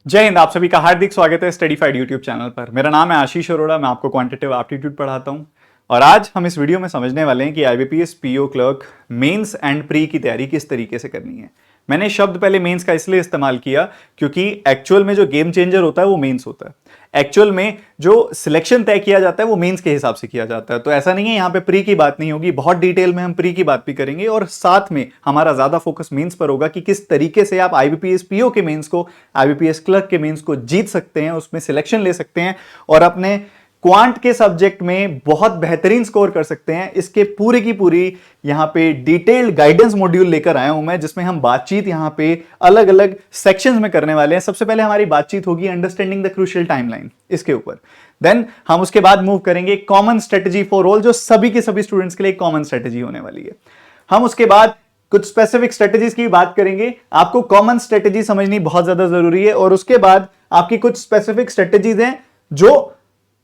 जय हिंद। आप सभी का हार्दिक स्वागत है स्टडीफाइड यूट्यूब चैनल पर। मेरा नाम है आशीष अरोड़ा। मैं आपको क्वांटिटेटिव एप्टीट्यूड पढ़ाता हूं और आज हम इस वीडियो में समझने वाले हैं कि IBPS PO clerk mains and pre की तैयारी किस तरीके से करनी है। मैंने शब्द पहले मेंस का इसलिए इस्तेमाल किया क्योंकि एक्चुअल में जो गेम चेंजर होता है वो मेंस होता है। एक्चुअल में जो सिलेक्शन तय किया जाता है वो मेंस के हिसाब से किया जाता है। तो ऐसा नहीं है यहाँ पे प्री की बात नहीं होगी, बहुत डिटेल में हम प्री की बात भी करेंगे और साथ में हमारा ज्यादा फोकस मेंस पर होगा कि किस तरीके से आप आईबीपीएस पीओ के मेंस को, आईबीपीएस क्लर्क के मेंस को जीत सकते हैं, उसमें सिलेक्शन ले सकते हैं और अपने क्वांट के सब्जेक्ट में बहुत बेहतरीन स्कोर कर सकते हैं। इसके पूरी की पूरी यहां पे डिटेल्ड गाइडेंस मॉड्यूल लेकर आया हूं मैं, जिसमें हम बातचीत यहां पे अलग अलग सेक्शंस में करने वाले हैं। सबसे पहले हमारी बातचीत होगी अंडरस्टैंडिंग द क्रूशियल टाइमलाइन, इसके ऊपर। देन हम उसके बाद मूव करेंगे कॉमन स्ट्रेटेजी फॉर ऑल, जो सभी के सभी स्टूडेंट्स के लिए कॉमन स्ट्रेटेजी होने वाली है। हम उसके बाद कुछ स्पेसिफिक स्ट्रेटेजीज की बात करेंगे। आपको कॉमन स्ट्रेटेजी समझनी बहुत ज्यादा जरूरी है और उसके बाद आपकी कुछ स्पेसिफिक स्ट्रेटेजीज हैं जो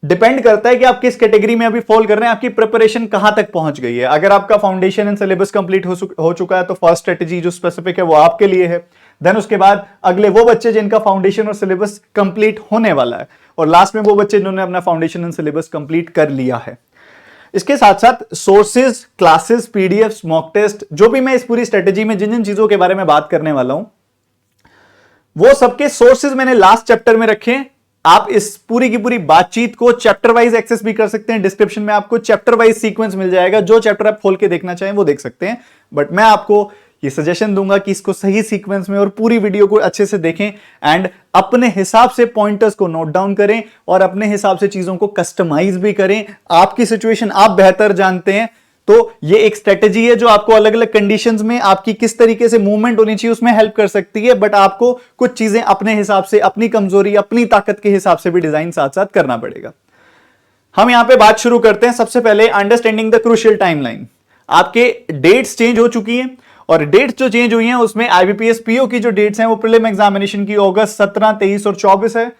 डिपेंड करता है कि आप किस कैटेगरी में अभी फॉल कर रहे हैं, आपकी प्रिपरेशन कहां तक पहुंच गई है। अगर आपका फाउंडेशन एंड सिलेबस कंप्लीट हो चुका है तो फर्स्ट स्ट्रेटेजी जो स्पेसिफिक है वो आपके लिए है। देन उसके बाद अगले वो बच्चे जिनका फाउंडेशन और सिलेबस कंप्लीट होने वाला है और लास्ट में वो बच्चे जिन्होंने अपना फाउंडेशन एंड सिलेबस कंप्लीट कर लिया है। इसके साथ साथ sources, classes, PDF, mock test, जो भी मैं इस पूरी स्ट्रेटेजी में जिन जिन चीजों के बारे में बात करने वाला हूं वो सबके सोर्सेज मैंने लास्ट चैप्टर में रखे हैं। आप इस पूरी की पूरी बातचीत को चैप्टर वाइज एक्सेस भी कर सकते हैं। डिस्क्रिप्शन में आपको चैप्टर वाइज सीक्वेंस मिल जाएगा, जो चैप्टर आप खोल के देखना चाहें वो देख सकते हैं। बट मैं आपको ये सजेशन दूंगा कि इसको सही सीक्वेंस में और पूरी वीडियो को अच्छे से देखें एंड अपने हिसाब से पॉइंटर्स को नोट डाउन करें और अपने हिसाब से चीजों को कस्टमाइज भी करें। आपकी सिचुएशन आप बेहतर जानते हैं, तो ये एक स्ट्रेटेजी है जो आपको अलग अलग कंडीशंस में आपकी किस तरीके से मूवमेंट होनी चाहिए उसमें हेल्प कर सकती है। बट आपको कुछ चीजें अपने हिसाब से, अपनी कमजोरी, अपनी ताकत के हिसाब से भी डिजाइन साथ साथ करना पड़ेगा। हम यहां पे बात शुरू करते हैं। सबसे पहले अंडरस्टैंडिंग द क्रूशियल टाइमलाइन। आपके डेट्स चेंज हो चुकी हैं और डेट्स जो चेंज हुई हैं उसमें आईबीपीएस पीओ की जो डेट्स हैं वो प्रीलिम एग्जामिनेशन की अगस्त 17, 23 और 24 है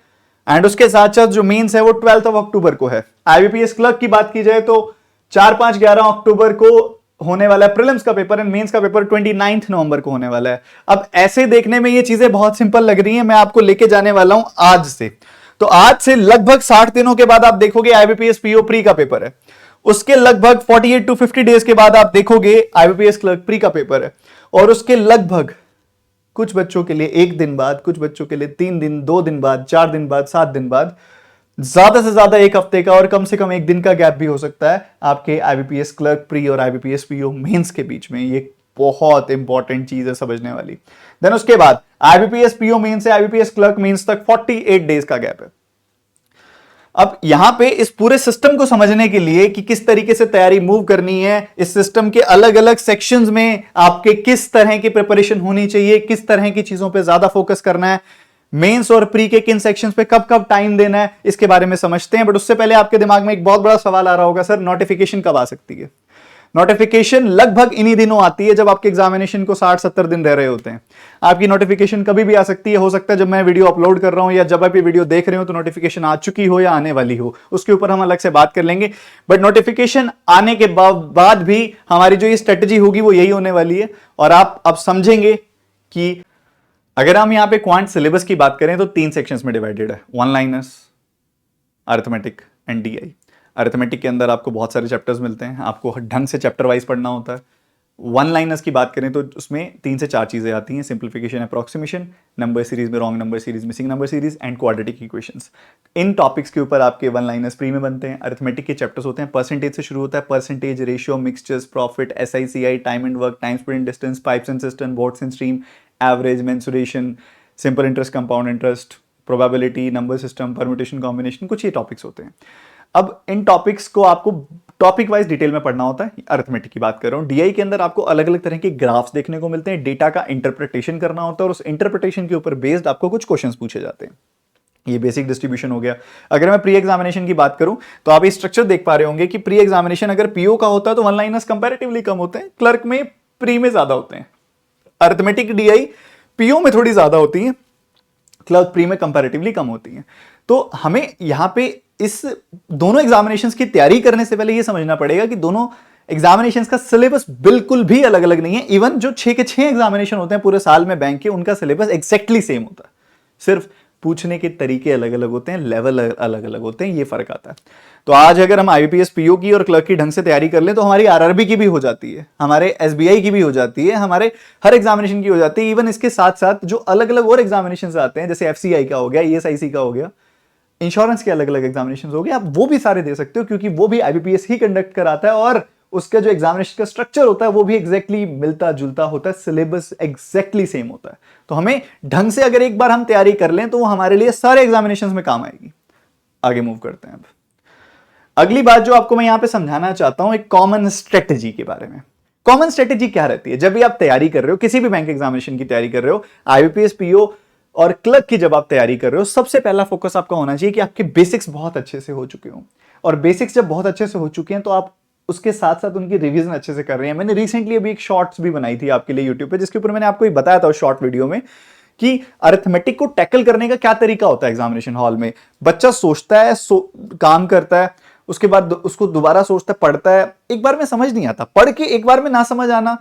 एंड उसके साथ साथ जो मेंस है वो 12 अक्टूबर को है। आईबीपीएस क्लर्क की बात की जाए तो 4, 5, 11 अक्टूबर को होने वाला है प्रीलिम्स का पेपर एंड मेंस का पेपर 29 नवंबर को होने वाला है। अब ऐसे देखने में ये चीजें बहुत सिंपल लग रही हैं, मैं आपको लेके जाने वाला हूं आज से। तो आज से लगभग 60 दिनों के बाद आप देखोगे आईबीपीएस पीओ प्री का पेपर है। उसके लगभग 48 to 50 डेज के बाद आप देखोगे आईबीपीएस क्लर्क प्री का पेपर है और उसके लगभग कुछ बच्चों के लिए 1 दिन बाद, कुछ बच्चों के लिए 3 दिन, 2 दिन बाद, 4 दिन बाद, 7 दिन बाद, ज्यादा से ज्यादा 1 हफ्ते का और कम से कम 1 दिन का गैप भी हो सकता है आपके आईबीपीएस क्लर्क प्री और आईबीपीएस पीओ मेंस के बीच में। ये बहुत इंपॉर्टेंट चीज है समझने वाली। देन उसके बाद आईबीपीएस पीओ मेंस से आईबीपीएस क्लर्क मेंस तक 48 डेज का गैप है। अब यहां पे इस पूरे सिस्टम को समझने के लिए कि किस तरीके से तैयारी मूव करनी है, इस सिस्टम के अलग अलग सेक्शंस में आपके किस तरह की प्रिपरेशन होनी चाहिए, किस तरह की चीजों पे ज्यादा फोकस करना है, मेंस और प्री के किन सेक्शंस पे कब कब टाइम देना है, इसके बारे में समझते हैं। बट उससे पहले आपके दिमाग में एक बहुत बड़ा सवाल आ रहा होगा, सर नोटिफिकेशन कब आ सकती है? नोटिफिकेशन लगभग इन्हीं दिनों आती है जब आपके एग्जामिनेशन को 60-70 दिन रह रहे होते हैं। आपकी नोटिफिकेशन कभी भी आ सकती है। हो सकता है जब मैं वीडियो अपलोड कर रहा हूं या जब आप ये वीडियो देख रहे हो तो नोटिफिकेशन आ चुकी हो या आने वाली हो, उसके ऊपर हम अलग से बात कर लेंगे। बट नोटिफिकेशन आने के बाद भी हमारी जो ये स्ट्रेटेजी होगी वो यही होने वाली है। और आप अब समझेंगे कि अगर हम यहां पे क्वांट सिलेबस की बात करें तो 3 सेक्शंस में डिवाइडेड है, one liners, arithmetic and DI. Arithmetic के अंदर आपको बहुत सारे चैप्टर्स मिलते हैं, आपको ढंग से चैप्टर वाइज पढ़ना होता है। वन लाइनर्स की बात करें तो उसमें 3 से 4 चीजें आती हैं, सिंप्लीफिकेशन, अप्रोक्सीमेशन, नंबर सीरीज में wrong number series, missing number series and quadratic equations. In topics के ऊपर आपके वन लाइनर्स प्री में बनते हैं। अरिथमेटिक के चैप्टर्स होते हैं, परसेंटेज से शुरू होता है, percentage, ratio, mixtures, profit, SI CI, time and work, time speed distance, pipes and cistern, boats and stream, average, mensuration, simple interest, compound interest, probability, number system, permutation, combination, कुछ ये topics होते हैं। अब इन टॉपिक्स को आपको टॉपिक वाइज डिटेल में पढ़ना होता है। अरिथमेटिक की बात कर रहा हूं। डीआई के अंदर आपको अलग अलग तरह के ग्राफ्स देखने को मिलते हैं, डेटा का इंटरप्रिटेशन करना होता है और उस इंटरप्रिटेशन के ऊपर बेस्ड आपको कुछ क्वेश्चंस पूछे जाते हैं। ये बेसिक डिस्ट्रीब्यूशन हो गया। अगर मैं प्री एग्जामिनेशन की बात करूं तो आप ये स्ट्रक्चर देख पा रहे होंगे कि प्री एग्जामिनेशन अगर पीओ का होता है तो वन लाइनर्स कंपैरेटिवली कम होते हैं, क्लर्क में, प्री में ज्यादा होते हैं। अरिथमेटिक, डीआई पीओ में थोड़ी ज्यादा होती है, क्लर्क प्री में कंपैरेटिवली कम होती है। तो हमें यहां पे इस दोनों एग्जामिनेशंस की तैयारी करने से पहले यह समझना पड़ेगा कि दोनों एग्जामिनेशंस का सिलेबस बिल्कुल भी अलग अलग नहीं है। इवन जो 6 के 6 एग्जामिनेशन होते हैं पूरे साल में बैंक के, उनका सिलेबस एग्जैक्टली सेम होता है। सिर्फ पूछने के तरीके अलग अलग होते हैं, लेवल अलग अलग होते हैं, ये फर्क आता है। तो आज अगर हम आईबीपीएस पीओ की और क्लर्क की ढंग से तैयारी कर लें तो हमारी आरआरबी की भी हो जाती है, हमारे एसबीआई की भी हो जाती है, हमारे हर एग्जामिनेशन की हो जाती है। इवन इसके साथ साथ जो अलग अलग और एग्जामिनेशन आते हैं, जैसे एफसीआई का हो गया, ईएसआईसी का हो गया, इंश्योरेंस के अलग अलग एग्जामिनेशन हो गए, आप वो भी सारे दे सकते हो, क्योंकि वो भी आईबीपीएस ही कंडक्ट कराता है और उसका जो एग्जामिनेशन का स्ट्रक्चर होता है वो भी एग्जैक्टली मिलता जुलता होता है, सिलेबस एग्जैक्टली सेम होता है। तो हमें ढंग से अगर एक बार हम तैयारी कर लें तो वो हमारे लिए सारे एग्जामिनेशन में काम आएगी। आगे मूव करते हैं। अब अगली बात जो आपको मैं यहां पे समझाना चाहता हूं, एक कॉमन स्ट्रेटेजी के बारे में। कॉमन स्ट्रेटेजी क्या रहती है? जब भी आप तैयारी कर रहे हो, किसी भी बैंक एग्जामिनेशन की तैयारी कर रहे हो, आईबीपीएस पीओ और क्लर्क की जब आप तैयारी कर रहे हो, सबसे पहला फोकस आपका होना चाहिए कि आपके बेसिक्स बहुत अच्छे से हो चुके हो। और बेसिक्स जब बहुत अच्छे से हो चुके हैं तो आप उसके साथ साथ उनकी रिवीजन अच्छे से कर रहे हैं। मैंने रिसेंटली अभी एक शॉर्ट्स भी बनाई थी आपके लिए यूट्यूब पे, जिसके ऊपर मैंने आपको बताया था उस शॉर्ट वीडियो में कि अरिथमेटिक को टैकल करने का क्या तरीका होता है एग्जामिनेशन हॉल में। बच्चा सोचता है, काम करता है, उसके बाद उसको दोबारा सोचता है, पढ़ता है, एक बार में समझ नहीं आता, पढ़ के एक बार में ना समझ आना,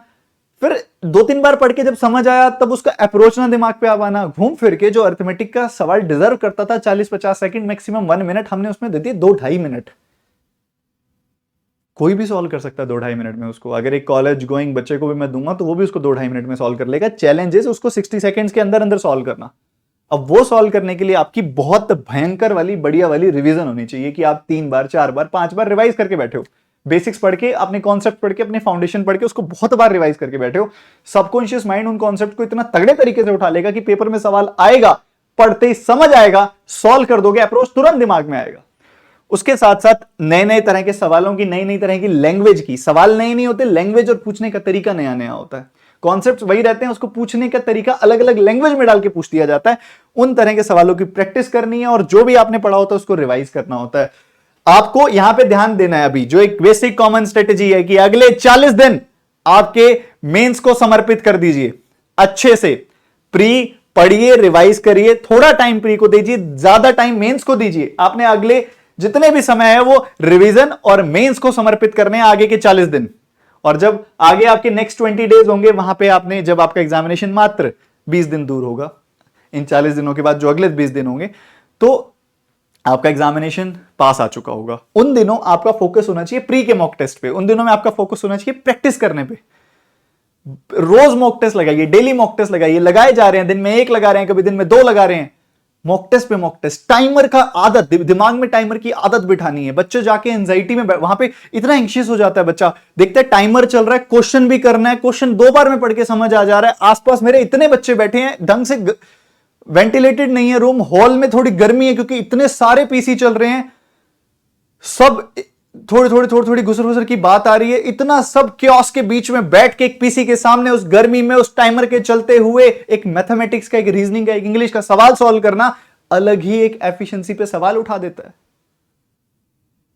फिर 2-3 बार पढ़ के जब समझ आया तब उसका अप्रोच ना दिमाग पे आना, घूम फिर के जो अरिथमेटिक का सवाल डिजर्व करता था 40-50 सेकंड, मैक्सिमम 1 मिनट, हमने उसमें दे दिए 2-2.5 मिनट। कोई भी सॉल्व कर सकता है 2-2.5 मिनट में उसको। अगर एक कॉलेज गोइंग बच्चे को भी मैं दूंगा तो वो भी उसको 2-2.5 मिनट में सॉल्व कर लेगा। चैलेंज है उसको 60 सेकंड्स के अंदर अंदर सॉल्व करना। अब वो सॉल्व करने के लिए आपकी बहुत भयंकर वाली बढ़िया वाली रिवीजन होनी चाहिए कि आप 3 बार 4 बार 5 बार रिवाइज करके बैठे हो, बेसिक्स पढ़ के, अपने कॉन्सेप्ट पढ़ के, अपने फाउंडेशन पढ़ के उसको बहुत बार रिवाइज करके बैठे हो। सबकॉन्शियस माइंड उन कॉन्सेप्ट को इतना तगड़े तरीके से उठा लेगा कि पेपर में सवाल आएगा, पढ़ते ही समझ आएगा, सॉल्व कर दोगे, अप्रोच तुरंत दिमाग में आएगा। उसके साथ साथ नए नए तरह के सवालों की, नई नई तरह की लैंग्वेज की, सवाल नए नहीं होते, लैंग्वेज और पूछने का तरीका नया नया होता है। कॉन्सेप्ट्स वही रहते हैं, उसको पूछने का तरीका अलग अलग लैंग्वेज में डाल के पूछ दिया जाता है। उन तरह के सवालों की प्रैक्टिस करनी है और जो भी आपने पढ़ा होता है उसको रिवाइज करना होता है। आपको यहां पे ध्यान देना है अभी जो एक बेसिक कॉमन स्ट्रेटेजी है कि अगले 40 दिन आपके मेंस को समर्पित कर दीजिए। अच्छे से प्री पढ़िए, रिवाइज करिए, थोड़ा टाइम प्री को दीजिए, ज्यादा टाइम मेंस को दीजिए। आपने अगले जितने भी समय है वो रिवीजन और मेंस को समर्पित करने हैं, आगे के 40 दिन। और जब आगे आपके नेक्स्ट 20 डेज होंगे, वहां पे आपने, जब आपका एग्जामिनेशन मात्र 20 दिन दूर होगा, इन 40 दिनों के बाद जो अगले 20 दिन होंगे, तो आपका एग्जामिनेशन पास आ चुका होगा। उन दिनों आपका फोकस होना चाहिए प्री के मॉक टेस्ट पे, उन दिनों में आपका फोकस होना चाहिए प्रैक्टिस करने पे। रोज मॉक टेस्ट लगाइए, डेली मॉक टेस्ट लगाइए, लगाए जा रहे हैं, दिन में 1 लगा रहे हैं, कभी दिन में 2 लगा रहे हैं, मॉक टेस्ट पे मॉक टेस्ट। टाइमर का आदत, दिमाग में टाइमर की आदत बिठानी है। बच्चे जाके एंजाइटी में वहां पे इतना एंशियस हो जाता है, बच्चा देखता है टाइमर चल रहा है, क्वेश्चन भी करना है, क्वेश्चन 2 बार में पढ़ के समझ आ जा रहा है, आसपास मेरे इतने बच्चे बैठे हैं, ढंग से वेंटिलेटेड नहीं है रूम, हॉल में थोड़ी गर्मी है क्योंकि इतने सारे पीसी चल रहे हैं, सब थोड़ी घुसर घुसर की बात आ रही है, इतना सब क्योस के बीच में बैठ के एक पीसी के सामने उस गर्मी में उस टाइमर के चलते हुए एक मैथमेटिक्स का, एक रीजनिंग का, एक इंग्लिश का सवाल सॉल्व करना अलग ही एक एफिशिएंसी पे सवाल उठा देता है।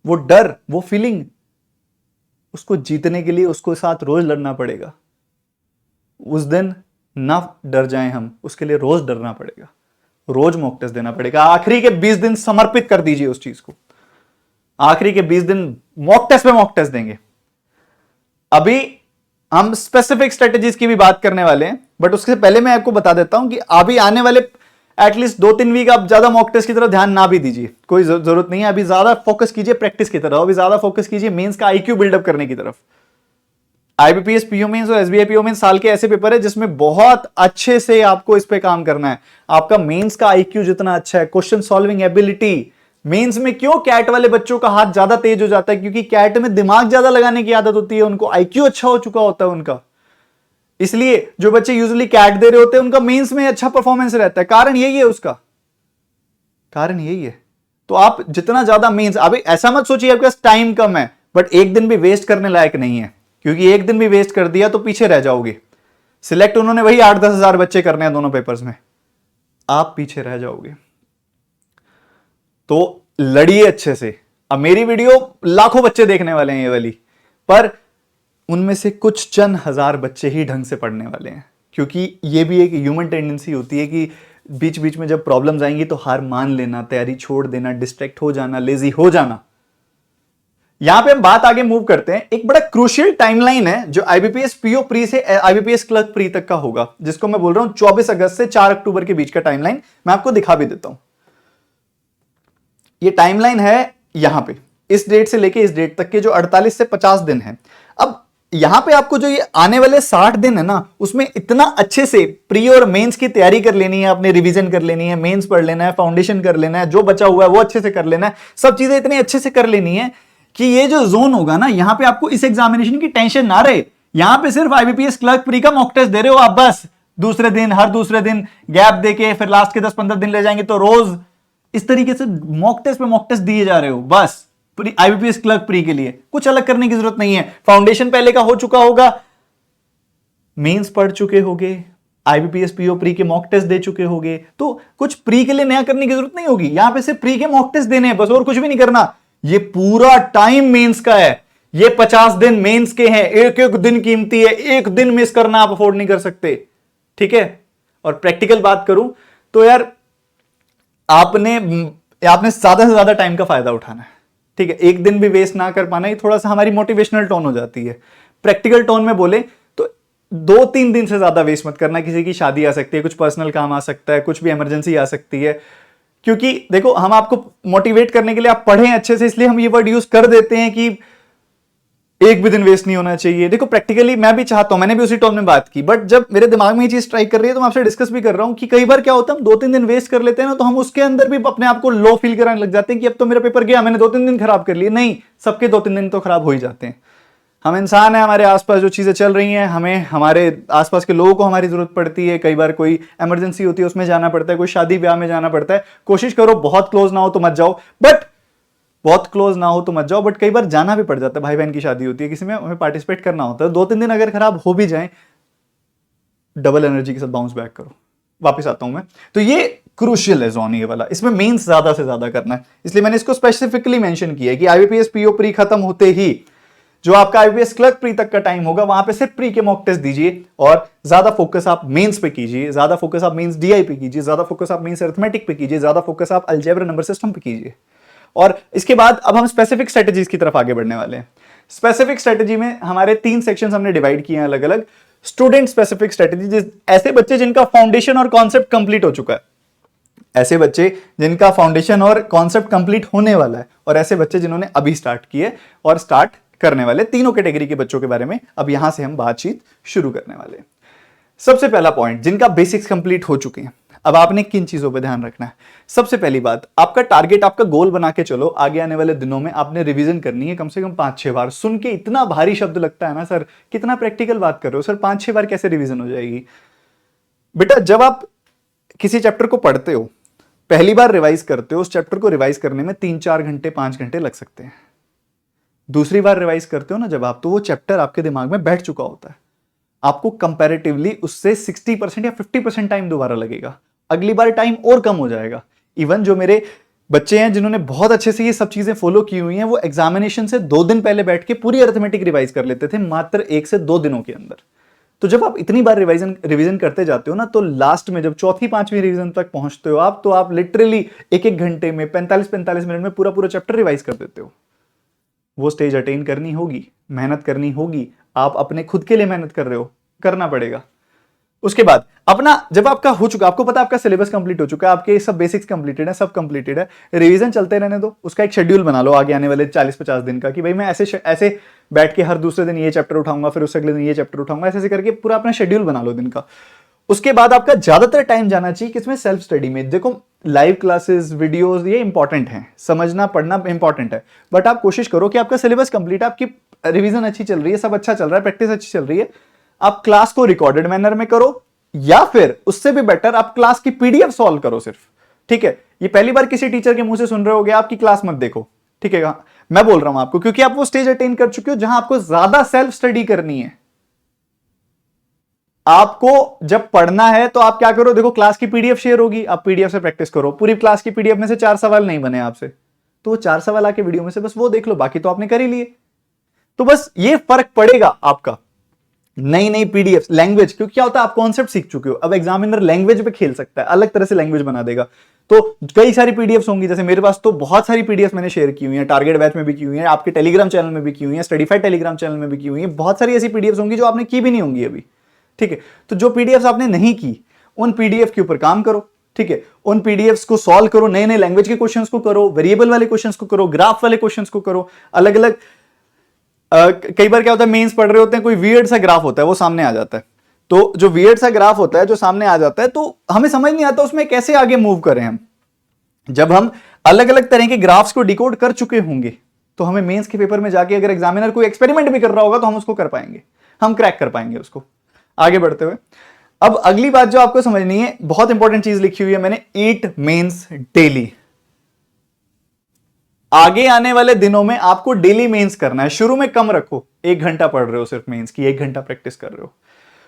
वो डर, वो फीलिंग, उसको जीतने के लिए उसको साथ रोज लड़ना पड़ेगा। उस दिन ना डर जाएं हम, उसके लिए रोज डरना पड़ेगा, रोज मॉक टेस्ट देना पड़ेगा। आखिरी के 20 दिन समर्पित कर दीजिए उस चीज को। आखिरी के 20 दिन मॉक टेस्ट पे मॉक टेस्ट देंगे। अभी हम स्पेसिफिक स्ट्रेटेजीज की भी बात करने वाले हैं, बट उससे पहले मैं आपको बता देता हूं कि अभी आने वाले एटलीस्ट 2-3 वीक आप ज्यादा मॉक टेस्ट की तरफ ध्यान ना भी दीजिए, कोई जरूरत नहीं है। अभी ज्यादा फोकस कीजिए प्रैक्टिस की तरफ, अभी ज्यादा फोकस कीजिए मेंस का आईक्यू बिल्डअप करने की तरफ। आईबीपीएस पीओ मेंस और एसबीआई पीओ मेंस साल के ऐसे पेपर है जिसमें बहुत अच्छे से आपको इस पे काम करना है। आपका मेंस का आईक्यू जितना अच्छा है, क्वेश्चन सॉल्विंग एबिलिटी, मेंस में क्यों कैट वाले बच्चों का हाथ ज्यादा तेज हो जाता है, क्योंकि कैट में दिमाग ज्यादा लगाने की आदत होती है, उनको आईक्यू अच्छा हो चुका होता है उनका। इसलिए जो बच्चे यूजुअली कैट दे रहे होते हैं उनका मेंस में अच्छा परफॉर्मेंस रहता है। कारण यही है, उसका कारण यही है। तो आप जितना ज्यादा मेंस, अभी ऐसा मत सोचिए आपके पास टाइम कम है, बट एक दिन भी वेस्ट करने लायक नहीं है, क्योंकि एक दिन भी वेस्ट कर दिया तो पीछे रह जाओगे। सिलेक्ट उन्होंने वही 8-10 हजार बच्चे करने हैं दोनों पेपर्स में, आप पीछे रह जाओगे। तो लड़िए अच्छे से। अब मेरी वीडियो लाखों बच्चे देखने वाले हैं ये वाली, पर उनमें से कुछ चंद हजार बच्चे ही ढंग से पढ़ने वाले हैं, क्योंकि ये भी एक ह्यूमन टेंडेंसी होती है कि बीच बीच में जब प्रॉब्लम्स आएंगी तो हार मान लेना, तैयारी छोड़ देना, डिस्ट्रैक्ट हो जाना, लेजी हो जाना। यहां पे हम बात आगे मूव करते हैं। एक बड़ा क्रूशियल टाइमलाइन है जो आईबीपीएस पीओ प्री से आईबीपीएस क्लर्क प्री तक का होगा, जिसको मैं बोल रहा हूं 24 अगस्त से 4 अक्टूबर के बीच का टाइमलाइन। मैं आपको दिखा भी देता हूं। ये टाइमलाइन है यहां पे, इस डेट से लेके इस डेट तक के जो 48 से 50 दिन है। अब यहां पे आपको जो ये आने वाले 60 दिन है ना, उसमें इतना अच्छे से प्री और मेंस की तैयारी कर लेनी है, अपने रिवीजन कर लेनी है, मेंस पढ़ लेना है, फाउंडेशन कर लेना है, जो बचा हुआ है वो अच्छे से कर लेना है। सब चीजें इतनी अच्छे से कर लेनी है कि ये जो जोन होगा ना, यहां पे आपको इस एग्जामिनेशन की टेंशन ना रहे। यहां पे सिर्फ आईबीपीएस क्लर्क प्री का मॉक टेस्ट दे रहे हो आप, बस दूसरे दिन, हर दूसरे दिन गैप देके फिर लास्ट के 10-15 दिन ले जाएंगे, तो रोज इस तरीके से मॉक टेस्ट पे मॉक टेस्ट दिए जा रहे हो बस आईबीपीएस क्लर्क प्री के लिए। कुछ अलग करने की जरूरत नहीं है। फाउंडेशन पहले का हो चुका होगा, मेंस पढ़ चुके होगे, आईबीपीएस पीओ प्री के मॉक टेस्ट दे चुके होगे, तो कुछ प्री के लिए नया करने की जरूरत नहीं होगी। यहां पे सिर्फ प्री के मॉक टेस्ट देने हैं बस, और कुछ भी नहीं करना। ये पूरा टाइम मेंस का है, ये 50 दिन मेंस के हैं। एक एक दिन कीमती है, एक दिन मिस करना आप अफोर्ड नहीं कर सकते, ठीक है। और प्रैक्टिकल बात करूं तो यार आपने ज्यादा से ज्यादा टाइम का फायदा उठाना है, ठीक है। एक दिन भी वेस्ट ना कर पाना, ये थोड़ा सा हमारी मोटिवेशनल टोन हो जाती है। प्रैक्टिकल टोन में बोले तो 2-3 दिन से ज्यादा वेस्ट मत करना। किसी की शादी आ सकती है, कुछ पर्सनल काम आ सकता है, कुछ भी इमरजेंसी आ सकती है। क्योंकि देखो, हम आपको मोटिवेट करने के लिए आप पढ़ें अच्छे से, इसलिए हम ये वर्ड यूज कर देते हैं कि एक भी दिन वेस्ट नहीं होना चाहिए। देखो प्रैक्टिकली मैं भी चाहता हूं, मैंने भी उसी टोन में बात की, बट जब मेरे दिमाग में ये चीज स्ट्राइक कर रही है तो मैं आपसे डिस्कस भी कर रहा हूं कि कई बार क्या होता है, हम 2-3 दिन वेस्ट कर लेते हैं ना, तो हम उसके अंदर भी अपने आप को लो फील कराने लग जाते हैं कि अब तो मेरा पेपर गया, मैंने 2-3 दिन खराब कर लिए। नहीं, सबके 2-3 दिन तो खराब हो ही जाते हैं। हम इंसान है, हमारे आसपास जो चीजें चल रही हैं, हमें हमारे आसपास के लोगों को हमारी जरूरत पड़ती है। कई बार कोई इमरजेंसी होती है, उसमें जाना पड़ता है, कोई शादी ब्याह में जाना पड़ता है। कोशिश करो बहुत क्लोज ना हो तो मत जाओ, बट बहुत क्लोज ना हो तो मत जाओ, बट कई बार जाना भी पड़ जाता है। भाई बहन की शादी होती है, किसी में हमें पार्टिसिपेट करना होता है। 2-3 दिन अगर खराब हो भी जाए, डबल एनर्जी के साथ बाउंस बैक करो। वापस आता हूं मैं। तो ये क्रूशियल है जोन, ये वाला। इसमें मेंस ज्यादा से ज्यादा करना है, इसलिए मैंने इसको स्पेसिफिकली मेंशन किया है कि आईबीपीएस पीओ प्री खत्म होते ही जो आपका आईबीपीएस क्लर्क प्री तक का टाइम होगा, वहां पे सिर्फ प्री के मॉक टेस्ट दीजिए और ज्यादा फोकस आप मेंस पे कीजिए, ज्यादा फोकस आप मेंस डीआई पे कीजिए, ज्यादा फोकस आप मेंस अरिथमेटिक पे कीजिए, ज्यादा फोकस आप अलजेब्रा नंबर सिस्टम पे कीजिए। और इसके बाद अब हम स्पेसिफिक स्ट्रेटजीज की तरफ आगे बढ़ने वाले हैं। स्पेसिफिक स्ट्रेटजी में हमारे 3 सेक्शंस हमने डिवाइड किए हैं अलग अलग। स्टूडेंट स्पेसिफिक स्ट्रेटजी, ऐसे बच्चे जिनका फाउंडेशन और कॉन्सेप्ट कंप्लीट हो चुका है, ऐसे बच्चे जिनका फाउंडेशन और कॉन्सेप्ट कंप्लीट होने वाला है, और ऐसे बच्चे जिन्होंने अभी स्टार्ट किए और स्टार्ट करने वाले। तीनों कैटेगरी के बच्चों के बारे में अब यहां से हम बातचीत शुरू करने वाले हैं। सबसे पहला पॉइंट, जिनका बेसिक्स कंप्लीट हो चुके हैं। अब आपने किन चीजों पर ध्यान रखना है? सबसे पहली बात, आपका टारगेट, आपका गोल बना के चलो। आगे आने वाले दिनों में आपने रिवीजन करनी है कम से कम 5-6 बार। सुन के इतना भारी शब्द लगता है ना, सर कितना प्रैक्टिकल बात कर रहे हो सर, 5-6 बार कैसे रिवीजन हो जाएगी? बेटा, जब आप किसी चैप्टर को पढ़ते हो, पहली बार रिवाइज करते हो, उस चैप्टर को रिवाइज करने में 3-4 घंटे 5 घंटे लग सकते हैं। दूसरी बार रिवाइज करते हो ना जब आप, तो वो चैप्टर आपके दिमाग में बैठ चुका होता है। आपको कंपैरेटिवली उससे 60% या 50% टाइम दोबारा लगेगा। अगली बार टाइम और कम हो जाएगा। इवन जो मेरे बच्चे हैं जिन्होंने बहुत अच्छे से ये सब चीजें फॉलो की हुई हैं, वो एग्जामिनेशन से 2 दिन पहले बैठ के पूरी अरिथमेटिक रिवाइज कर लेते थे मात्र 1 से 2 दिनों के अंदर। तो जब आप इतनी बार रिवीजन करते जाते हो ना, तो लास्ट में जब 4th-5वीं रिवीजन तक पहुंचते हो आप, तो आप लिटरली 1-1 घंटे में 45-45 मिनट में पूरा चैप्टर रिवाइज कर देते हो। वो स्टेज अटेन करनी होगी, मेहनत करनी होगी। आप अपने खुद के लिए मेहनत कर रहे हो, करना पड़ेगा। उसके बाद अपना, जब आपका हो चुका, आपको पता है आपका सिलेबस कंप्लीट हो चुका है, आपके सब बेसिक्स कंप्लीटेड है, सब कंप्लीटेड है, रिवीजन चलते रहने दो। उसका एक शेड्यूल बना लो आगे आने वाले 40-50 दिन का, कि भाई मैं ऐसे बैठ के हर दूसरे दिन ये चैप्टर उठाऊंगा, फिर उससे अगले दिन ये चैप्टर उठाऊंगा, ऐसे करके पूरा अपना शेड्यूल बना लो दिन का। उसके बाद आपका ज्यादातर टाइम जाना चाहिए किसमें? सेल्फ स्टडी में। देखो, लाइव क्लासेस, वीडियोस, ये इंपॉर्टेंट हैं, समझना पढ़ना इंपॉर्टेंट है, बट आप कोशिश करो कि आपका सिलेबस कंप्लीट है, आपकी रिवीजन अच्छी चल रही है, सब अच्छा चल रहा है, प्रैक्टिस अच्छी चल रही है। आप क्लास को रिकॉर्डेड मैनर में करो, या फिर उससे भी बेटर आप क्लास की पीडीएफ सॉल्व करो सिर्फ, ठीक है। ये पहली बार किसी टीचर के मुंह से सुन रहे होगे, आपकी क्लास मत देखो, ठीक है। मैं बोल रहा हूं आपको, क्योंकि आप वो स्टेज अटेन कर चुके हो जहां आपको ज्यादा सेल्फ स्टडी करनी है। आपको जब पढ़ना है तो आप क्या करो, देखो क्लास की पीडीएफ शेयर होगी, आप पीडीएफ से प्रैक्टिस करो। पूरी क्लास की पीडीएफ में से 4 सवाल नहीं बने आपसे, तो वो 4 सवाल आके वीडियो में से बस वो देख लो, बाकी तो आपने कर ही लिए। तो बस ये फर्क पड़ेगा आपका। नई नई पीडीएफ, लैंग्वेज, क्योंकि क्या होता है आप कॉन्सेप्ट सीख चुके हो, अब एग्जामिनर लैंग्वेज पे खेल सकता है, अलग तरह से लैंग्वेज बना देगा। तो कई सारी पीडीएफ होंगी, जैसे मेरे पास तो बहुत सारी पीडीएफ मैंने शेयर की हुई है, टारगेट बैच में भी की हुई है, आपके टेलीग्राम चैनल में भी की हुई है, स्टडीफाई टेलीग्राम चैनल में भी की हुई है, बहुत सारी ऐसी पीडीएफ होंगी जो आपने की भी नहीं होंगी अभी। ठीक है, तो जो पीडीएफ आपने नहीं की उन पीडीएफ के ऊपर काम करो। ठीक है, उन पीडीएफ्स को सॉल्व करो, नए नए लैंग्वेज के क्वेश्चंस को करो, वेरिएबल वाले क्वेश्चंस को करो, ग्राफ वाले क्वेश्चंस को करो, अलग अलग। कई बार क्या होता है मेंस पढ़ रहे होते हैं, कोई वियर्ड सा ग्राफ होता है वो सामने आ जाता है, तो जो वियर्ड सा ग्राफ होता है जो सामने आ जाता है तो हमें समझ नहीं आता उसमें कैसे आगे मूव करें हम। जब हम अलग अलग तरह के ग्राफ्स को डिकोड कर चुके होंगे तो हमें मेंस के पेपर में जाके अगर एग्जामिनर कोई एक्सपेरिमेंट भी कर रहा होगा तो हम उसको कर पाएंगे, हम क्रैक कर पाएंगे उसको। आगे बढ़ते हुए अब अगली बात जो आपको समझनी है, बहुत इंपॉर्टेंट चीज लिखी हुई है मैंने, ईट मेंस डेली। आगे आने वाले दिनों में आपको डेली मेंस करना है। शुरू में कम रखो, 1 घंटा पढ़ रहे हो सिर्फ मेंस की, 1 घंटा प्रैक्टिस कर रहे हो।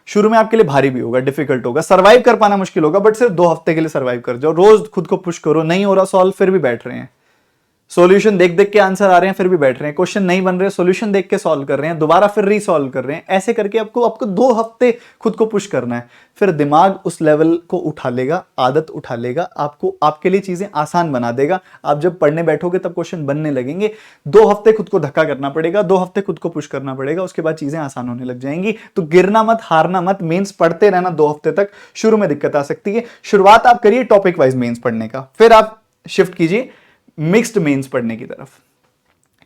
शुरू में आपके लिए भारी भी होगा, डिफिकल्ट होगा, सरवाइव कर पाना मुश्किल होगा, बट सिर्फ 2 हफ्ते के लिए सरवाइव कर जाओ। रोज खुद को पुश करो, नहीं हो रहा सॉल्व फिर भी बैठ रहे हैं, सॉल्यूशन देख देख के आंसर आ रहे हैं फिर भी बैठ रहे हैं, क्वेश्चन नहीं बन रहे सॉल्यूशन देख के सॉल्व कर रहे हैं, दोबारा फिर रीसॉल्व कर रहे हैं। ऐसे करके आपको 2 हफ्ते खुद को पुश करना है, फिर दिमाग उस लेवल को उठा लेगा, आदत उठा लेगा, आपको आपके लिए चीजें आसान बना देगा। आप जब पढ़ने बैठोगे तब क्वेश्चन बनने लगेंगे। 2 हफ्ते खुद को धक्का करना पड़ेगा, 2 हफ्ते खुद को पुश करना पड़ेगा, उसके बाद चीजें आसान होने लग जाएंगी। तो गिरना मत, हारना मत, मेंस पढ़ते रहना 2 हफ्ते तक। शुरू में दिक्कत आ सकती है, शुरुआत आप करिए टॉपिक वाइज मेंस पढ़ने का, फिर आप शिफ्ट कीजिए मिक्स्ड मेंस पढ़ने की तरफ।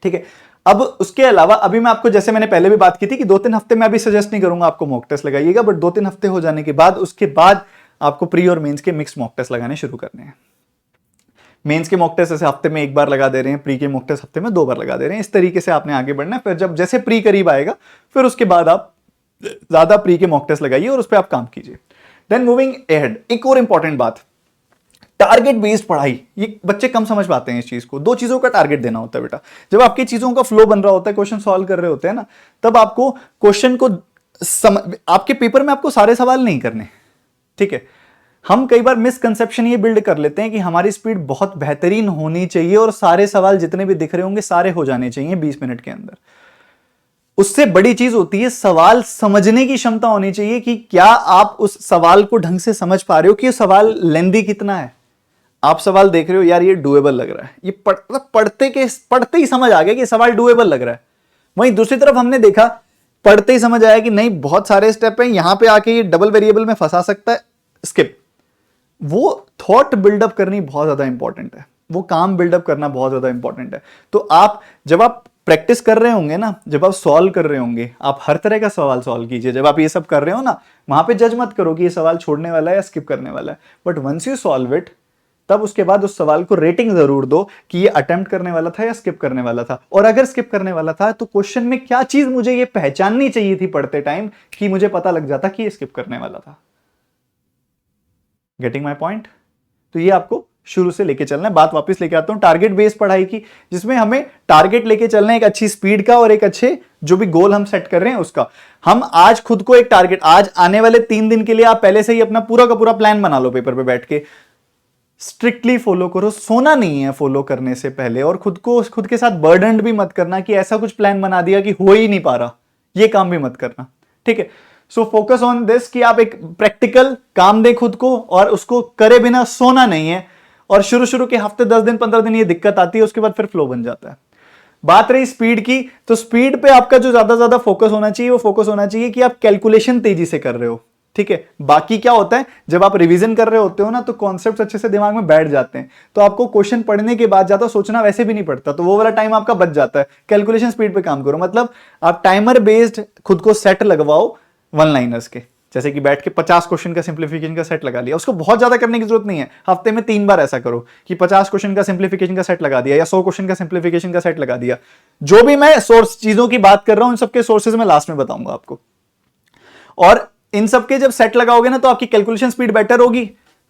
ठीक है, अब उसके अलावा अभी मैं आपको, जैसे मैंने पहले भी बात की थी कि 2-3 हफ्ते में अभी सजेस्ट नहीं करूंगा आपको मॉक टेस्ट लगाइएगा, बट 2-3 हफ्ते हो जाने के बाद उसके बाद आपको प्री और मेंस के मिक्स मॉक टेस्ट लगाने शुरू करने हैं। मेंस के मॉक टेस्ट ऐसे हफ्ते में 1 बार लगा दे रहे हैं, प्री के मॉक टेस्ट हफ्ते में 2 बार लगा दे रहे हैं। इस तरीके से आपने आगे बढ़ना है। फिर जब जैसे प्री करीब आएगा फिर उसके बाद आप ज्यादा प्री के मॉक टेस्ट लगाइए और उस पर आप काम कीजिए। देन मूविंग अहेड, एक और इंपॉर्टेंट बात, टारगेट बेस्ड पढ़ाई। ये बच्चे कम समझ पाते हैं इस चीज को। 2 चीजों का टारगेट देना होता है बेटा। जब आपकी चीजों का फ्लो बन रहा होता है, क्वेश्चन सॉल्व कर रहे होते हैं ना, तब आपको क्वेश्चन को आपके पेपर में आपको सारे सवाल नहीं करने। ठीक है, हम कई बार मिसकंसेप्शन ये बिल्ड कर लेते हैं कि हमारी स्पीड बहुत बेहतरीन होनी चाहिए और सारे सवाल जितने भी दिख रहे होंगे सारे हो जाने चाहिए 20 मिनट के अंदर। उससे बड़ी चीज होती है सवाल समझने की क्षमता होनी चाहिए कि क्या आप उस सवाल को ढंग से समझ पा रहे हो, कि सवाल लेंदी कितना है। आप सवाल देख रहे हो यार ये डुएबल लग रहा है, ये पढ़ते ही समझ आ गया कि सवाल डुएबल लग रहा है। वहीं दूसरी तरफ हमने देखा, पढ़ते ही समझ आया कि नहीं बहुत सारे स्टेप हैं, यहां पे आके ये डबल वेरिएबल में फंसा सकता है, स्किप। वो थॉट बिल्डअप करनी बहुत ज्यादा इंपॉर्टेंट है, वो काम बिल्डअप करना बहुत ज्यादा इंपॉर्टेंट है। तो आप जब आप प्रैक्टिस कर रहे होंगे ना, जब आप सॉल्व कर रहे होंगे, आप हर तरह का सवाल सॉल्व कीजिए। जब आप ये सब कर रहे हो ना, वहां पे जज मत करो कि ये सवाल छोड़ने वाला है या स्किप करने वाला है, but once you solve it, तब उसके बाद उस सवाल को रेटिंग जरूर दो कि ये अटेम्प्ट करने वाला था या स्किप करने वाला था। और अगर स्किप करने वाला था तो क्वेश्चन में क्या चीज मुझे ये पहचाननी चाहिए थी पढ़ते टाइम कि मुझे पता लग जाता कि ये स्किप करने वाला था। Getting my point? तो ये आपको शुरू से लेके चलना है। बात वापस लेके आता हूं टारगेट बेस्ड पढ़ाई की, जिसमें हमें टारगेट लेके चलना है एक अच्छी स्पीड का और एक अच्छे जो भी गोल हम सेट कर रहे हैं उसका। हम आज खुद को एक टारगेट, आज आने वाले 3 दिन के लिए आप पहले से ही अपना पूरा का पूरा प्लान बना लो, पेपर पे बैठ के स्ट्रिक्टली फॉलो करो। सोना नहीं है फॉलो करने से पहले, और खुद के साथ बर्डन भी मत करना कि ऐसा कुछ प्लान बना दिया कि हो ही नहीं पा रहा, ये काम भी मत करना। ठीक है, सो फोकस ऑन दिस कि आप एक प्रैक्टिकल काम दें खुद को और उसको करे बिना सोना नहीं है। और शुरू के हफ्ते 10 दिन 15 दिन ये दिक्कत आती है, उसके बाद फिर फ्लो बन जाता है। बात रही स्पीड की, तो स्पीड पे आपका जो ज्यादा फोकस होना चाहिए वो फोकस होना चाहिए कि आप कैलकुलेशन तेजी से कर रहे हो। ठीक है, बाकी क्या होता है जब आप रिवीजन कर रहे होते हो ना, तो कॉन्सेप्ट्स अच्छे से दिमाग में बैठ जाते हैं, तो आपको क्वेश्चन पढ़ने के बाद ज्यादा सोचना वैसे भी नहीं पड़ता, तो वो वाला टाइम आपका बच जाता है। कैलकुलेशन स्पीड पे काम करो, मतलब आप टाइमर बेस्ड खुद को सेट लगवाओ 1 लाइनर्स के, जैसे कि बैठ के 50 क्वेश्चन का सिंप्लीफिकेशन का सेट लगा लिया। उसको बहुत ज्यादा करने की जरूरत नहीं है, हफ्ते में 3 बार ऐसा करो कि 50 क्वेश्चन का सिंप्लीफिकेशन का सेट लगा दिया या 100 क्वेश्चन का सिंप्लीफिकेशन का सेट लगा दिया। जो भी मैं सोर्स चीजों की बात कर रहा हूं, इन सबके सोर्सेज में लास्ट में बताऊंगा आपको। और इन सबके जब सेट लगाओगे ना, तो आपकी कैलकुलेशन स्पीड बेटर होगी,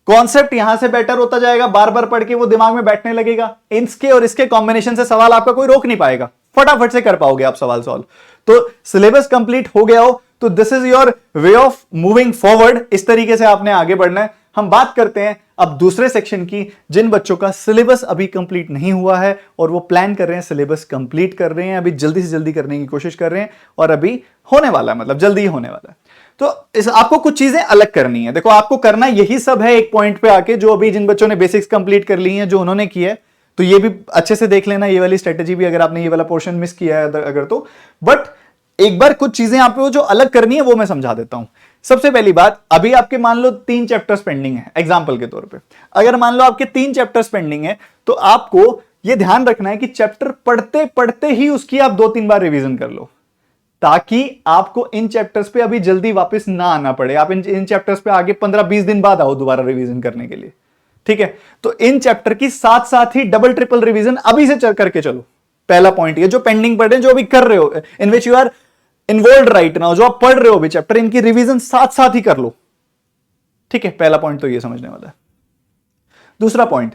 कॉन्सेप्ट यहां से बेटर होता जाएगा, बार बार पढ़ के वो दिमाग में बैठने लगेगा। इसके और इसके कॉम्बिनेशन से सवाल आपका कोई रोक नहीं पाएगा, फटाफट से कर पाओगे आप सवाल सॉल्व। तो सिलेबस कंप्लीट हो गया हो तो this is your way of moving forward. इस तरीके से आपने आगे बढ़ना है। हम बात करते हैं अब दूसरे सेक्शन की जिन बच्चों का सिलेबस अभी कंप्लीट नहीं हुआ है और वो प्लान कर रहे हैं, सिलेबस कंप्लीट कर रहे हैं, अभी जल्दी से जल्दी करने की कोशिश कर रहे हैं और अभी होने वाला है, मतलब जल्दी ही होने वाला है। तो इस आपको कुछ चीजें अलग करनी है। देखो आपको करना यही सब है एक पॉइंट पे आके, जो अभी जिन बच्चों ने बेसिक्स कंप्लीट कर ली हैं, जो उन्होंने किया है, तो ये भी अच्छे से देख लेना, ये वाली स्ट्रेटेजी भी, अगर आपने ये वाला पोर्शन मिस किया है अगर तो। बट एक बार कुछ चीजें आपको जो अलग करनी है वो मैं समझा देता हूं। सबसे पहली बात, अभी आपके मान लो 3 चैप्टर्स पेंडिंग है, एग्जांपल के तौर पे अगर मान लो आपके 3 चैप्टर्स पेंडिंग है, तो आपको यह ध्यान रखना है कि चैप्टर पढ़ते पढ़ते ही उसकी आप 2-3 बार रिवीजन कर लो, ताकि आपको इन चैप्टर्स पे अभी जल्दी वापस ना आना पड़े। आप इन चैप्टर्स पे आगे 15-20 दिन बाद आओ दोबारा रिवीजन करने के लिए, ठीक है। तो इन चैप्टर की साथ साथ ही डबल ट्रिपल रिवीजन अभी से करके चलो। पहला पॉइंट ये, जो पेंडिंग पढ़े, जो अभी कर रहे हो, in which you are involve right now, जो आप पढ़ रहे हो अभी चैप्टर, इनकी रिवीजन साथ साथ ही कर लो, ठीक है। पहला पॉइंट तो ये समझने वाला है। दूसरा पॉइंट,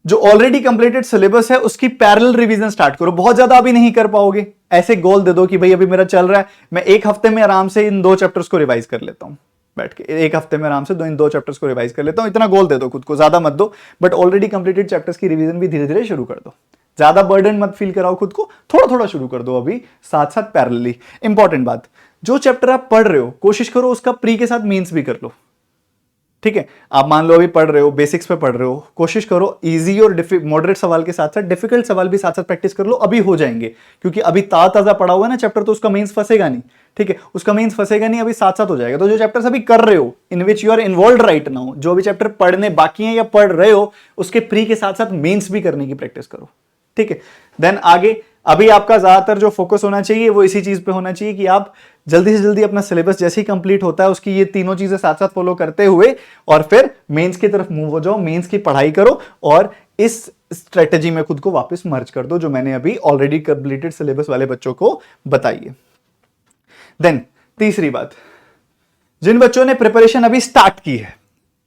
जो ऑलरेडी कंप्लीटेड सिलेबस है उसकी पैरेलल रिवीजन स्टार्ट करो। बहुत ज्यादा अभी नहीं कर पाओगे, ऐसे गोल दे दो कि भाई अभी मेरा चल रहा है, मैं एक हफ्ते में आराम से इन 2 चैप्टर्स को रिवाइज कर लेता हूं, बैठ के एक हफ्ते में आराम से इन 2 चैप्टर्स को रिवाइज कर लेता हूं, इतना गोल दे दो खुद को, ज्यादा मत दो। बट ऑलरेडी कंप्लीटेड चैप्टर्स की रिवीजन भी धीरे धीरे शुरू कर दो, ज्यादा बर्डन मत फील कराओ खुद को, थोड़ा थोड़ा शुरू कर दो अभी, साथ साथ पैरेलली। इंपॉर्टेंट बात, जो चैप्टर आप पढ़ रहे हो कोशिश करो उसका प्री के साथ मेंस भी कर लो, ठीक है। आप मान लो अभी पढ़ रहे हो, बेसिक्स पे पढ़ रहे हो, कोशिश करो इजी और मॉडरेट सवाल के साथ साथ डिफिकल्ट सवाल भी साथ साथ प्रैक्टिस कर लो, अभी हो जाएंगे। क्योंकि अभी ताजा पढ़ा हुआ है ना चैप्टर, तो उसका मेंस फंसेगा नहीं, ठीक है, उसका मेंस फंसेगा नहीं, अभी साथ साथ हो जाएगा। तो जो चैप्टर्स अभी कर रहे हो, in which you are involve right now, जो भी चैप्टर पढ़ने बाकी हैं या पढ़ रहे हो, उसके प्री के साथ साथ मेंस भी करने की प्रैक्टिस करो, ठीक है। देन आगे अभी आपका ज्यादातर जो फोकस होना चाहिए वो इसी चीज पे होना चाहिए कि आप जल्दी से जल्दी अपना सिलेबस जैसे ही कंप्लीट होता है उसकी ये तीनों चीजें साथ साथ फॉलो करते हुए और फिर मेंस की तरफ मूव हो जाओ, मेंस की पढ़ाई करो और इस स्ट्रेटेजी में खुद को वापस मर्ज कर दो, जो मैंने अभी ऑलरेडी कंप्लीटेड सिलेबस वाले बच्चों को बताई है। देन तीसरी बात, जिन बच्चों ने प्रिपरेशन अभी स्टार्ट की है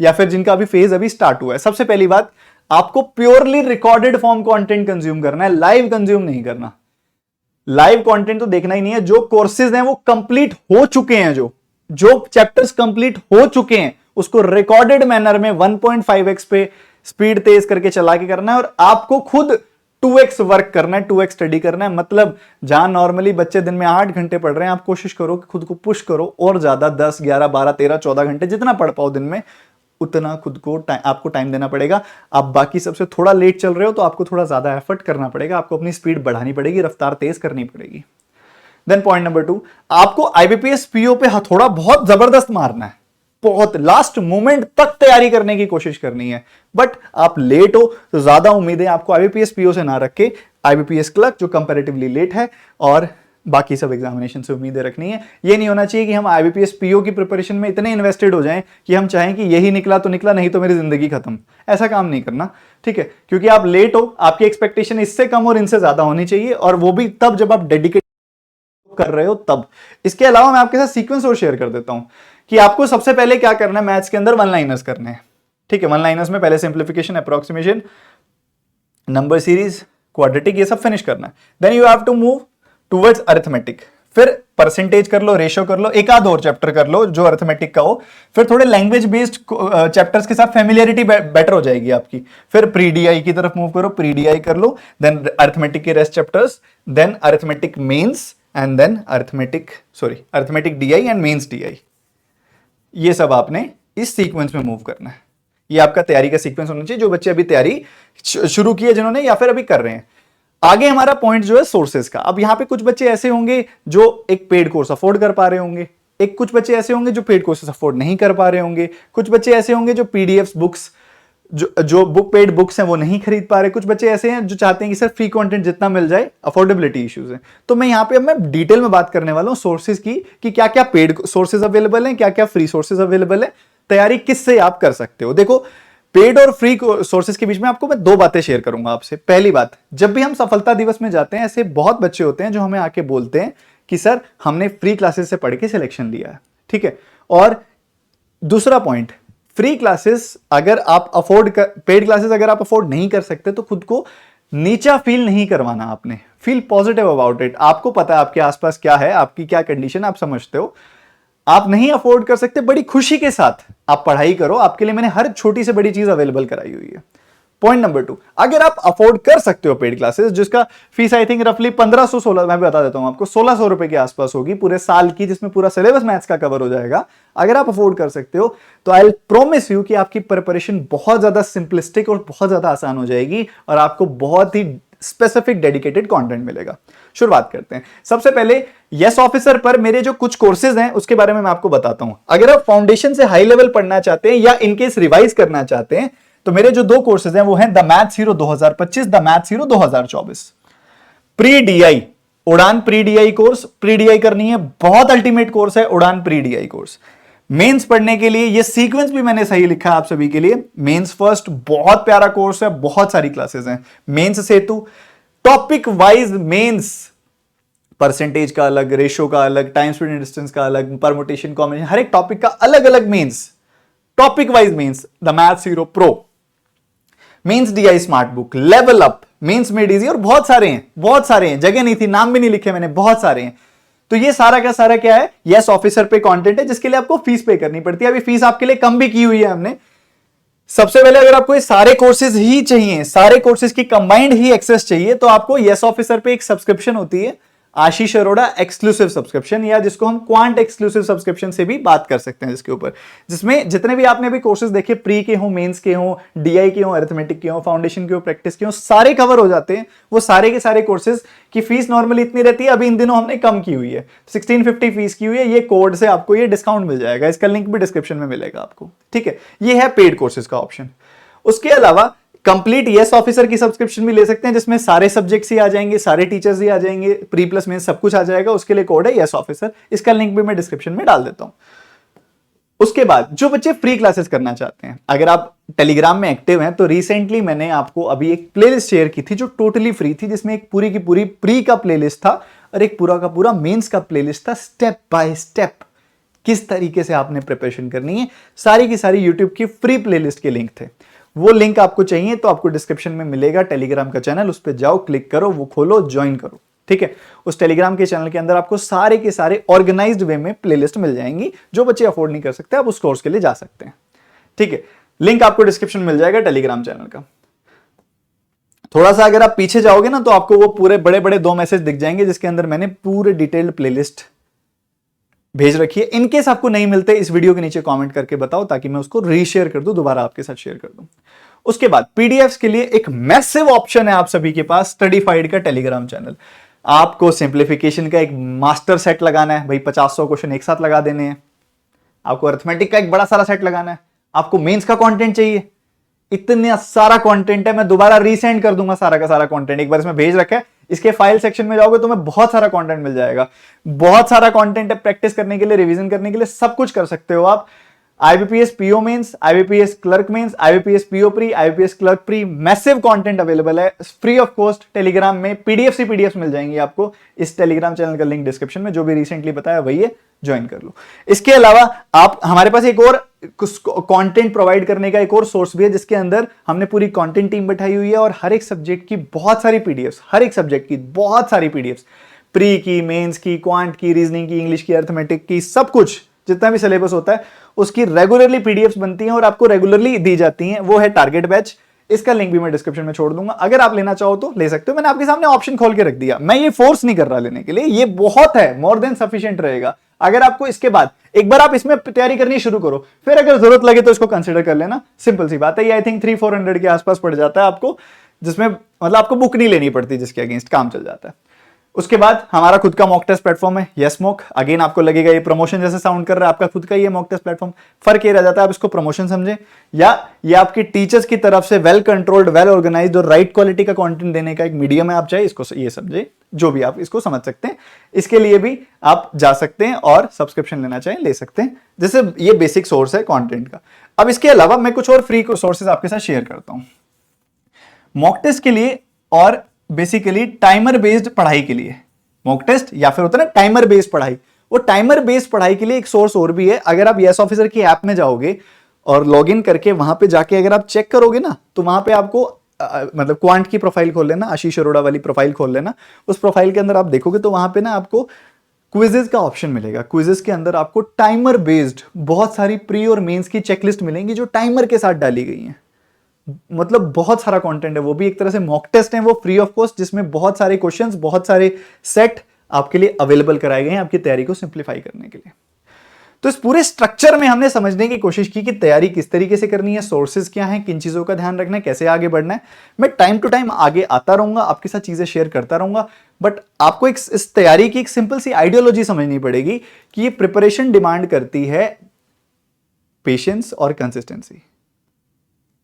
या फिर जिनका अभी फेज अभी स्टार्ट हुआ है, सबसे पहली बात, आपको purely recorded form content consume करना है, लाइव कंज्यूम नहीं करना। लाइव कंटेंट तो देखना ही नहीं है। जो कोर्सेज हैं वो कंप्लीट हो चुके हैं, जो चैप्टर्स कंप्लीट हो चुके हैं, उसको रिकॉर्डेड मैनर में 1.5x पे स्पीड तेज करके चला के करना है और आपको खुद 2x वर्क करना है, 2x स्टडी करना है। मतलब जहां नॉर्मली बच्चे दिन में 8 घंटे पढ़ रहे हैं, आप कोशिश करो कि खुद को पुश करो और ज्यादा 10, 11, 12, 13, 14 घंटे जितना पढ़ पाओ दिन में, उतना खुद को आपको टाइम देना पड़ेगा। आप बाकी सबसे थोड़ा लेट चल रहे हो तो आपको थोड़ा ज्यादा एफर्ट करना पड़ेगा, आपको अपनी स्पीड बढ़ानी पड़ेगी, रफ्तार तेज करनी पड़ेगी। देन पॉइंट नंबर 2, आपको आईबीपीएस पीओ पे हथौड़ा बहुत जबरदस्त मारना है, बहुत लास्ट मोमेंट तक तैयारी करने की कोशिश करनी है। बट आप लेट हो तो ज्यादा उम्मीदें आपको आईबीपीएस पीओ से ना रख के आईबीपीएस क्लर्क जो कंपैरेटिवली लेट है और बाकी सब एग्जामिनेशन से उम्मीदें रखनी है। ये नहीं होना चाहिए कि हम आईबीपीएस पीओ की प्रिपरेशन में इतने इन्वेस्टेड हो जाएं कि हम चाहें कि यही निकला तो निकला, नहीं तो मेरी जिंदगी खत्म। ऐसा काम नहीं करना, ठीक है, क्योंकि आप लेट हो, आपकी एक्सपेक्टेशन इससे कम और इनसे ज्यादा होनी चाहिए, और वो भी तब जब आप डेडिकेट कर रहे हो तब। इसके अलावा मैं आपके साथ सीक्वेंस और शेयर कर देता हूं कि आपको सबसे पहले क्या करना है, मैथ्स के अंदर वन लाइनर्स करने हैं, ठीक है। वन लाइनर्स में पहले simplification, approximation, number series, quadratic, ये सब फिनिश करना है। Then you have to move towards arithmetic, फिर परसेंटेज कर लो, रेशो कर लो, एक आध और चैप्टर कर लो जो अरिथमेटिक का हो, फिर थोड़े लैंग्वेज बेस्ड चैप्टर्स के साथ फैमिलियरिटी बेटर हो जाएगी आपकी। फिर प्री डीआई की तरफ मूव करो, प्री डीआई कर लो, देन अरिथमेटिक के rest chapters, then arithmetic mains and then arithmetic DI and mains DI. ये सब आपने इस सीक्वेंस में मूव करना है। ये आपका तैयारी का सीक्वेंस होना चाहिए, जो बच्चे अभी तैयारी शुरू की है जिन्होंने, या फिर अभी कर रहे हैं। आगे हमारा पॉइंट जो है सोर्सेज का। अब यहां पे कुछ बच्चे ऐसे होंगे जो एक पेड कोर्स अफोर्ड कर पा रहे होंगे, कुछ बच्चे ऐसे होंगे जो पेड कोर्सेज अफोर्ड नहीं कर पा रहे होंगे, कुछ बच्चे ऐसे होंगे जो पीडीएफ्स बुक्स जो पेड बुक्स हैं वो नहीं खरीद पा रहे, कुछ बच्चे ऐसे हैं जो चाहते हैं कि सर फ्री कंटेंट जितना मिल जाए, अफोर्डेबिलिटी इश्यूज हैं। तो मैं यहाँ पे अब मैं डिटेल में बात करने वाला हूँ सोर्सेज की, कि क्या क्या पेड सोर्सेज अवेलेबल हैं, क्या क्या फ्री सोर्सेज अवेलेबल है, तैयारी किससे आप कर सकते हो। देखो, पेड और फ्री सोर्सेज के बीच में आपको मैं 2 बातें शेयर करूंगा आपसे। पहली बात, जब भी हम सफलता दिवस में जाते हैं, ऐसे बहुत बच्चे होते हैं जो हमें आके बोलते हैं कि सर हमने फ्री क्लासेस से पढ़ के सिलेक्शन लिया है, ठीक है। और दूसरा पॉइंट, फ्री क्लासेस अगर आप पेड क्लासेस अगर आप अफोर्ड नहीं कर सकते तो खुद को नीचा फील नहीं करवाना, आपने फील पॉजिटिव अबाउट इट। आपको पता है आपके आसपास क्या है, आपकी क्या कंडीशन, आप समझते हो। आप नहीं अफोर्ड कर सकते, बड़ी खुशी के साथ आप पढ़ाई करो, आपके लिए मैंने हर छोटी से बड़ी चीज अवेलेबल कराई हुई है। पॉइंट नंबर 2, अगर आप अफोर्ड कर सकते हो पेड क्लासेस, जिसका फीस आई थिंक रफली 1516, मैं भी बता देता हूं आपको, 1600 रुपए के आसपास होगी पूरे साल की, जिसमें पूरा सिलेबस मैथ्स का कवर हो जाएगा। अगर आप अफोर्ड कर सकते हो तो आई प्रॉमिस यू कि आपकी प्रिपरेशन बहुत ज्यादा सिंपलिस्टिक और बहुत ज्यादा आसान हो जाएगी और आपको बहुत ही स्पेसिफिक डेडिकेटेड कंटेंट मिलेगा। शुरुआत करते हैं। सबसे पहले यस ऑफिसर पर मेरे जो कुछ कोर्सेज हैं उसके बारे में मैं आपको बताता हूं। अगर आप फाउंडेशन से हाई लेवल पढ़ना चाहते हैं या इनकेस रिवाइज करना चाहते हैं तो मेरे जो 2 कोर्सेज हैं वो हैं the maths hero 2025, the maths hero 2024। Pre DI, Udaan pre DI course, pre DI करनी है, बहुत अल्टीमेट कोर्स है उड़ान प्री डीआई कोर्स। मेंस पढ़ने के लिए ये सीक्वेंस भी मैंने सही लिखा है आप सभी के लिए। मेंस फर्स्ट बहुत प्यारा कोर्स है, बहुत सारी क्लासेस हैं। मेंस सेतु टॉपिक वाइज मेंस, परसेंटेज का अलग, रेशो का अलग, टाइम स्पीड डिस्टेंस का अलग, परमुटेशन कॉम्बिनेशन, हर एक टॉपिक का अलग अलग mains, topic wise mains. The maths hero pro, mains DI smart book, level up, mains made easy, और बहुत सारे हैं, बहुत सारे हैं, जगह नहीं थी, नाम भी नहीं लिखे मैंने, बहुत सारे हैं। तो ये सारा का सारा क्या है, यस ऑफिसर पे कंटेंट है, जिसके लिए आपको फीस पे करनी पड़ती है। अभी फीस आपके लिए कम भी की हुई है हमने। सबसे पहले अगर आपको ये सारे कोर्सेज ही चाहिए, सारे कोर्सेज की कंबाइंड ही एक्सेस चाहिए, तो आपको यस ऑफिसर पे एक सब्सक्रिप्शन होती है, आशीष अरोड़ा एक्सक्लूसिव सब्सक्रिप्शन, या जिसको हम क्वांट एक्सक्लूसिव सब्सक्रिप्शन से भी बात कर सकते हैं, जिसके ऊपर, जिसमें जितने भी आपने अभी कोर्सेज देखे, प्री के हो, मेंस के हो, डीआई के हो, अरिथमेटिक के हो, फाउंडेशन के हो, प्रैक्टिस के हो, सारे कवर हो जाते हैं। वो सारे के सारे कोर्सेज की फीस नॉर्मली इतनी रहती है, अभी इन दिनों हमने कम की हुई है, 1650 फीस की हुई है। ये कोड से आपको ये डिस्काउंट मिल जाएगा, इसका लिंक भी डिस्क्रिप्शन में मिलेगा आपको, ठीक है। ये है पेड कोर्सेज का ऑप्शन। उसके अलावा कंप्लीट यस ऑफिसर की सब्सक्रिप्शन भी ले सकते हैं, जिसमें सारे सब्जेक्ट्स ही आ जाएंगे, सारे टीचर्स ही आ जाएंगे, प्री प्लस मेंस सब कुछ आ जाएगा। उसके लिए कोड है यस ऑफिसर, इसका लिंक भी मैं डिस्क्रिप्शन में डाल देता हूं। उसके बाद जो बच्चे फ्री क्लासेस करना चाहते हैं, अगर आप टेलीग्राम में एक्टिव हैं तो रिसेंटली मैंने आपको अभी एक प्लेलिस्ट शेयर की थी जो टोटली फ्री थी, जिसमें एक पूरी की पूरी प्री का प्लेलिस्ट था और एक पूरा का पूरा मेंस का प्लेलिस्ट था, स्टेप बाय स्टेप किस तरीके से आपने प्रिपरेशन करनी है, सारी की सारी यूट्यूब की फ्री प्लेलिस्ट के लिंक थे। वो लिंक आपको चाहिए तो आपको डिस्क्रिप्शन में मिलेगा, टेलीग्राम का चैनल, उस पर जाओ, क्लिक करो, वो खोलो, ज्वाइन करो, ठीक है। उस टेलीग्राम के चैनल के अंदर आपको सारे के सारे ऑर्गेनाइज्ड वे में प्लेलिस्ट मिल जाएंगी। जो बच्चे अफोर्ड नहीं कर सकते आप उस कोर्स के लिए जा सकते हैं, ठीक है। लिंक आपको डिस्क्रिप्शन में मिल जाएगा टेलीग्राम चैनल का। थोड़ा सा अगर आप पीछे जाओगे ना तो आपको वो पूरे बड़े बड़े 2 मैसेज दिख जाएंगे, जिसके अंदर मैंने पूरे डिटेल्ड प्लेलिस्ट भेज रखी है। इनकेस आपको नहीं मिलते, इस वीडियो के नीचे कमेंट करके बताओ, ताकि मैं उसको रीशेयर कर दूं, दोबारा आपके साथ शेयर कर दूं। उसके बाद पीडीएफ्स के लिए एक मैसिव ऑप्शन है आप सभी के पास, स्टडीफाइड का टेलीग्राम चैनल। आपको सिंप्लीफिकेशन का एक मास्टर सेट लगाना है भाई, 50-100 क्वेश्चन एक साथ लगा देने हैं। आपको अरिथमेटिक का एक बड़ा सारा सेट लगाना है। आपको मेंस का कंटेंट चाहिए, इतना सारा कंटेंट है, मैं दोबारा रीसेंड कर दूंगा सारा का सारा कंटेंट, एक बार इसमें भेज रखा है। इसके फाइल सेक्शन में जाओगे तो मैं बहुत सारा कंटेंट मिल जाएगा, बहुत सारा कंटेंट है, प्रैक्टिस करने के लिए, रिवीजन करने के लिए, सब कुछ कर सकते हो आप। IBPS PO mains, IBPS clerk mains, IBPS PO pre, IBPS clerk pre, massive content available है फ्री ऑफ कॉस्ट टेलीग्राम में। पीडीएफ से पीडीएफ मिल जाएंगी आपको। इस टेलीग्राम चैनल का लिंक डिस्क्रिप्शन में, जो भी रिसेंटली बताया वही है, ज्वाइन कर लो। इसके अलावा आप, हमारे पास एक और कंटेंट प्रोवाइड करने का एक और सोर्स भी है, जिसके अंदर हमने पूरी कंटेंट टीम बैठाई हुई है और हर एक सब्जेक्ट की बहुत सारी पीडीएफ्स, हर एक सब्जेक्ट की बहुत सारी पीडीएफ्स, प्री की, मेंस की, क्वांट की, रीजनिंग की, इंग्लिश की, अरिथमेटिक की, सब कुछ जितना भी सिलेबस होता है उसकी रेगुलरली पीडीएफ्स बनती हैं और आपको रेगुलरली दी जाती हैं। वो है टारगेट बैच, इसका लिंक भी मैं डिस्क्रिप्शन में छोड़ दूंगा, अगर आप लेना चाहो तो ले सकते हो। मैंने आपके सामने ऑप्शन खोल के रख दिया, मैं ये फोर्स नहीं कर रहा लेने के लिए, ये बहुत है, मोर देन सफिशिएंट रहेगा। अगर आपको इसके बाद एक बार आप इसमें तैयारी करनी शुरू करो, फिर अगर जरूरत लगे तो इसको कंसिडर कर लेना, सिंपल सी बात है। ये आई थिंक 300-400 के आसपास पड़ जाता है आपको, जिसमें मतलब आपको बुक नहीं लेनी पड़ती, जिसके अगेंस्ट काम चल जाता है। उसके बाद हमारा खुद का मॉक टेस्ट प्लेटफॉर्म है यस मॉक। अगेन आपको लगेगा ये प्रमोशन जैसे साउंड कर रहा है, आपका खुद का ये मॉक टेस्ट प्लेटफॉर्म। फर्क ये रह जाता है, आप इसको प्रमोशन समझे या ये आपकी टीचर्स की तरफ से वेल कंट्रोल्ड, वेल ऑर्गेनाइज्ड और राइट क्वालिटी का कंटेंट देने का एक मीडियम है। आप चाहे इसको ये समझे, जो भी आप इसको समझ सकते हैं, इसके लिए भी आप जा सकते हैं और सब्सक्रिप्शन लेना चाहें ले सकते हैं। जैसे ये बेसिक सोर्स है कंटेंट का। अब इसके अलावा मैं कुछ और फ्री सोर्सेज आपके साथ शेयर करता हूं मॉक टेस्ट के लिए और बेसिकली टाइमर बेस्ड पढ़ाई के लिए। मॉक टेस्ट या फिर होता है ना टाइमर बेस्ड पढ़ाई, वो टाइमर बेस्ड पढ़ाई के लिए एक सोर्स और भी है। अगर आप यस ऑफिसर की ऐप में जाओगे और लॉगिन करके वहां पे जाके अगर आप चेक करोगे ना, तो वहां पे आपको मतलब क्वांट की प्रोफाइल खोल लेना, आशीष अरोड़ा वाली प्रोफाइल खोल लेना। उस प्रोफाइल के अंदर आप देखोगे तो वहां पे ना आपको क्विजेस का ऑप्शन मिलेगा। क्विजेस के अंदर आपको टाइमर बेस्ड बहुत सारी प्री और मेंस की चेकलिस्ट मिलेंगी जो टाइमर के साथ डाली गई हैं। मतलब बहुत सारा कंटेंट है, वो भी एक तरह से मॉक टेस्ट है, वो फ्री ऑफ कॉस्ट, जिसमें बहुत सारे क्वेश्चंस, बहुत सारे सेट आपके लिए अवेलेबल कराए गए हैं आपकी तैयारी को सिंप्लीफाई करने के लिए। तो इस पूरे स्ट्रक्चर में हमने समझने की कोशिश की कि तैयारी किस तरीके से करनी है, सोर्सेज क्या हैं, किन चीजों का ध्यान रखना है, कैसे आगे बढ़ना है। मैं टाइम टू टाइम आगे आता रहूंगा, आपके साथ चीजें शेयर करता रहूंगा, बट आपको इस तैयारी की एक सिंपल सी आइडियोलॉजी समझनी पड़ेगी कि ये प्रिपरेशन डिमांड करती है पेशेंस और कंसिस्टेंसी।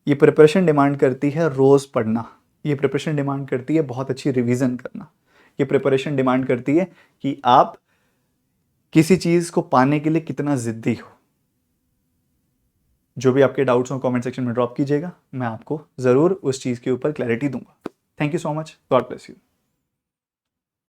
ये प्रिपरेशन डिमांड करती है रोज पढ़ना, ये प्रिपरेशन डिमांड करती है बहुत अच्छी रिवीजन करना, ये प्रिपरेशन डिमांड करती है कि आप किसी चीज को पाने के लिए कितना जिद्दी हो। जो भी आपके डाउट्स हो कमेंट सेक्शन में ड्रॉप कीजिएगा, मैं आपको जरूर उस चीज के ऊपर क्लैरिटी दूंगा। Thank you so much, God bless you.